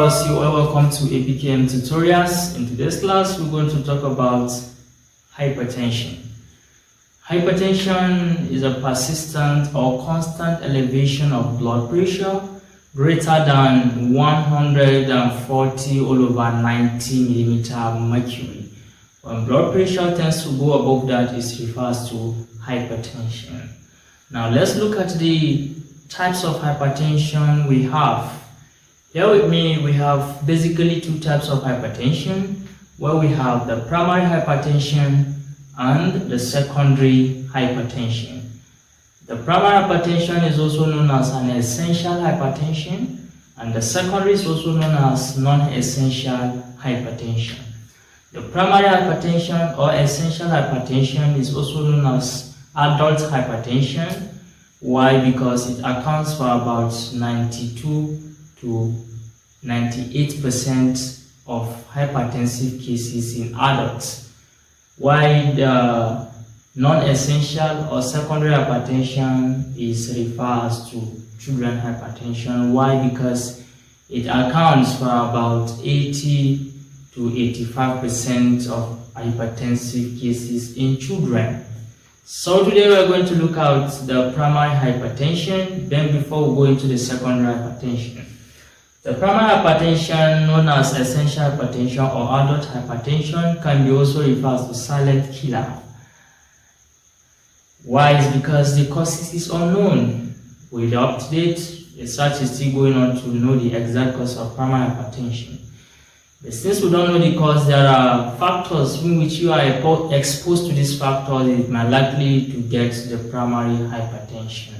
viewers, you are welcome to APKM tutorials. In today's class, we're going to talk about hypertension. Hypertension is a persistent or constant elevation of blood pressure greater than 140 all over 90 millimeter mercury. When blood pressure tends to go above that, it refers to hypertension. Now let's look at the types of hypertension we have. Here with me, we have basically two types of hypertension, where we have the primary hypertension and the secondary hypertension. The primary hypertension is also known as an essential hypertension, and the secondary is also known as non-essential hypertension. The primary hypertension or essential hypertension is also known as adult hypertension. Why? Because it accounts for about 92 to 98% of hypertensive cases in adults, while the non-essential or secondary hypertension is referred to children hypertension. Why? Because it accounts for about 80 to 85% of hypertensive cases in children. So today we are going to look at the primary hypertension, then before we go into the secondary hypertension. The primary hypertension, known as essential hypertension or adult hypertension, can be also referred to silent killer. Why? Is because the cause is unknown. With up-to-date research is still going on to know the exact cause of primary hypertension. But since we don't know the cause, there are factors in which you are exposed to these factors, it might likely to get the primary hypertension.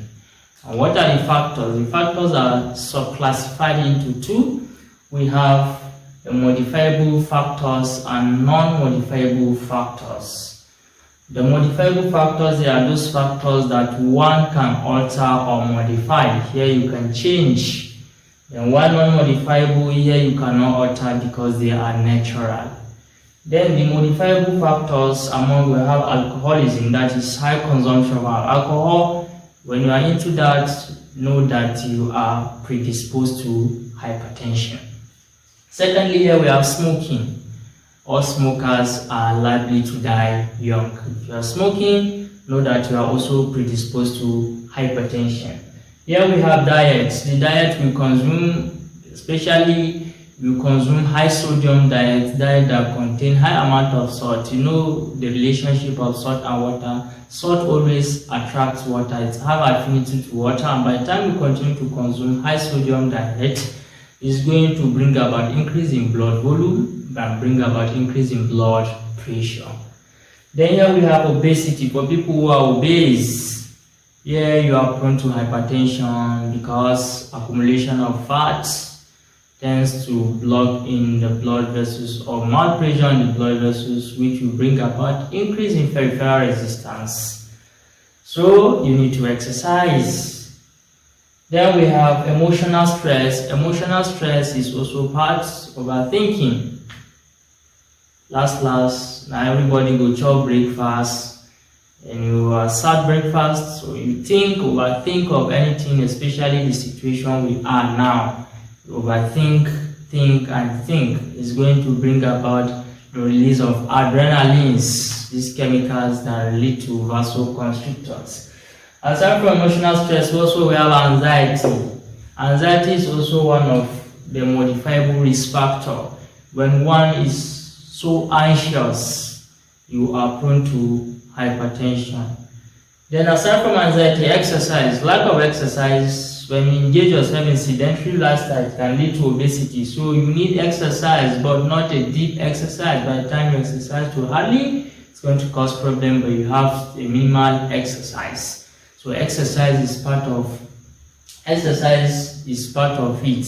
And what are the factors? The factors are subclassified into two. We have the modifiable factors and non-modifiable factors. The modifiable factors, they are those factors that one can alter or modify. Here you can change. And while non-modifiable, here you cannot alter because they are natural. Then the modifiable factors, among we have alcoholism, that is high consumption of alcohol. When you are into that, know that you are predisposed to hypertension. Secondly, here we have smoking. All smokers are likely to die young. If you are smoking, know that you are also predisposed to hypertension. Here we have diet. The diet we consume, especially you consume high sodium diet that contain high amount of salt. You know the relationship of salt and water. Salt always attracts water. It have affinity to water, and by the time you continue to consume high sodium diet, it's going to bring about increase in blood volume and bring about increase in blood pressure. Then here we have obesity. For people who are obese, here you are prone to hypertension because accumulation of fats tends to block in the blood vessels or more pressure in the blood vessels, which will bring about increase in peripheral resistance. So you need to exercise. Then we have emotional stress. Emotional stress is also part of our thinking. Last, now everybody go chop breakfast. And you start breakfast, so you overthink of anything, especially the situation we are now. You overthink, think. It's going to bring about the release of adrenalines, these chemicals that lead to vasoconstrictors. Aside from emotional stress, also we have anxiety. Anxiety is also one of the modifiable risk factor. When one is so anxious, you are prone to hypertension. Then aside from anxiety, exercise. Lack of exercise, when you engage yourself in sedentary lifestyle, it can lead to obesity. So you need exercise, but not a deep exercise. By the time you exercise too hardly, it's going to cause problem, but you have a minimal exercise. So exercise is part of it.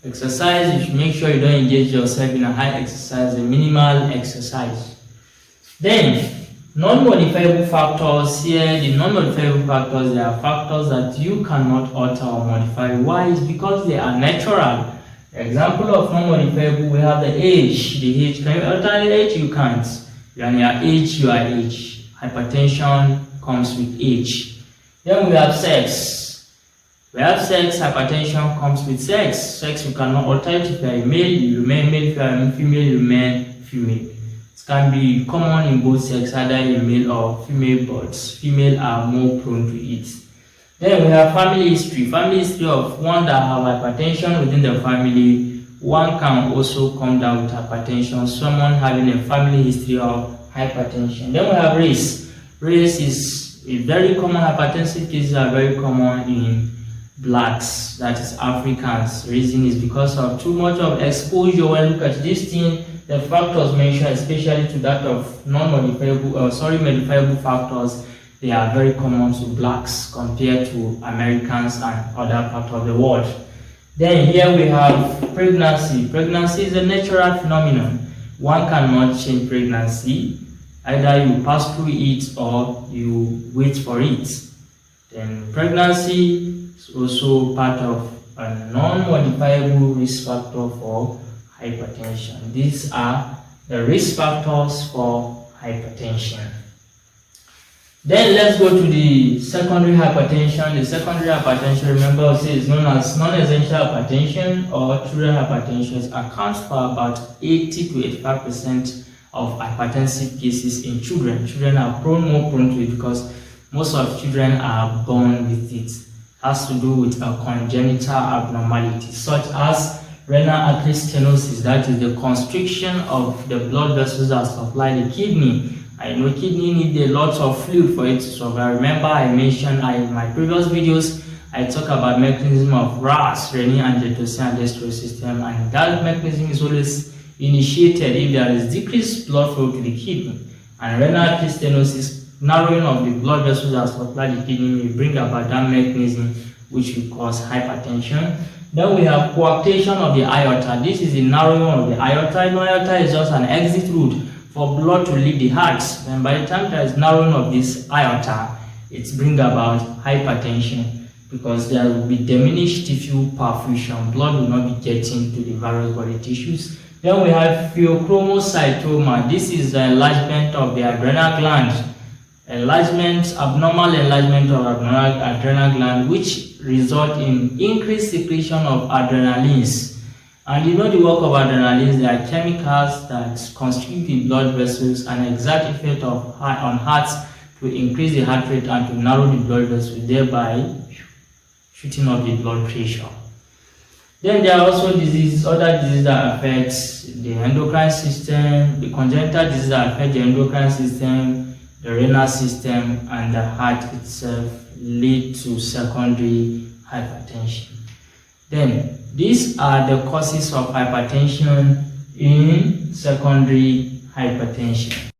Exercise, you should make sure you don't engage yourself in a high exercise, a minimal exercise. Then non-modifiable factors. Here, the non-modifiable factors, they are factors that you cannot alter or modify. Why? It's because they are natural. The example of non-modifiable, we have the age. The age, can you alter the age? You can't. When you are age, you are age. Hypertension comes with age. Then we have sex. We have sex. Hypertension comes with sex. Sex you cannot alter it. If you are a male, you remain male. If you are a female, you remain female. It can be common in both sex, either in male or female, but female are more prone to it. Then we have family history. Family history of one that have hypertension within the family. One can also come down with hypertension. Someone having a family history of hypertension. Then we have race. Race is a very common. Hypertensive cases are very common in blacks, that is Africans. Reason is because of too much of exposure. When you look at this thing, the factors mentioned, especially to that of modifiable factors, they are very common to blacks compared to Americans and other parts of the world. Then here we have pregnancy. Pregnancy is a natural phenomenon. One cannot change pregnancy. Either you pass through it or you wait for it. Then pregnancy is also part of a non-modifiable risk factor for hypertension. These are the risk factors for hypertension. Then let's go to the secondary hypertension. The secondary hypertension, remember, is known as non-essential hypertension or children hypertension. It accounts for about 80 to 85% of hypertensive cases in children. Children are more prone to it because most of children are born with it. It has to do with a congenital abnormality such as renal artery stenosis, that is the constriction of the blood vessels that supply the kidney. I know kidney need a lot of fluid for it to survive. Remember I mentioned in my previous videos, I talk about mechanism of RAS, renin-angiotensin-aldosterone system, and that mechanism is always initiated if there is decreased blood flow to the kidney. And renal artery stenosis, narrowing of the blood vessels that supply the kidney, may bring about that mechanism which will cause hypertension. Then we have coarctation of the aorta. This is the narrowing of the aorta. Aorta is just an exit route for blood to leave the heart. And by the time there is narrowing of this aorta, it brings about hypertension because there will be diminished tissue perfusion. Blood will not be getting to the various body tissues. Then we have pheochromocytoma. This is the enlargement of the adrenal gland. Abnormal enlargement of adrenal gland, which result in increased secretion of adrenalines. And you know the work of adrenalines, they are chemicals that constrict the blood vessels and exert effect on hearts to increase the heart rate and to narrow the blood vessels, thereby shooting up the blood pressure. Then there are also other diseases that affect the endocrine system, the congenital diseases that affect the endocrine system, the renal system, and the heart itself, lead to secondary hypertension. Then these are the causes of hypertension in secondary hypertension.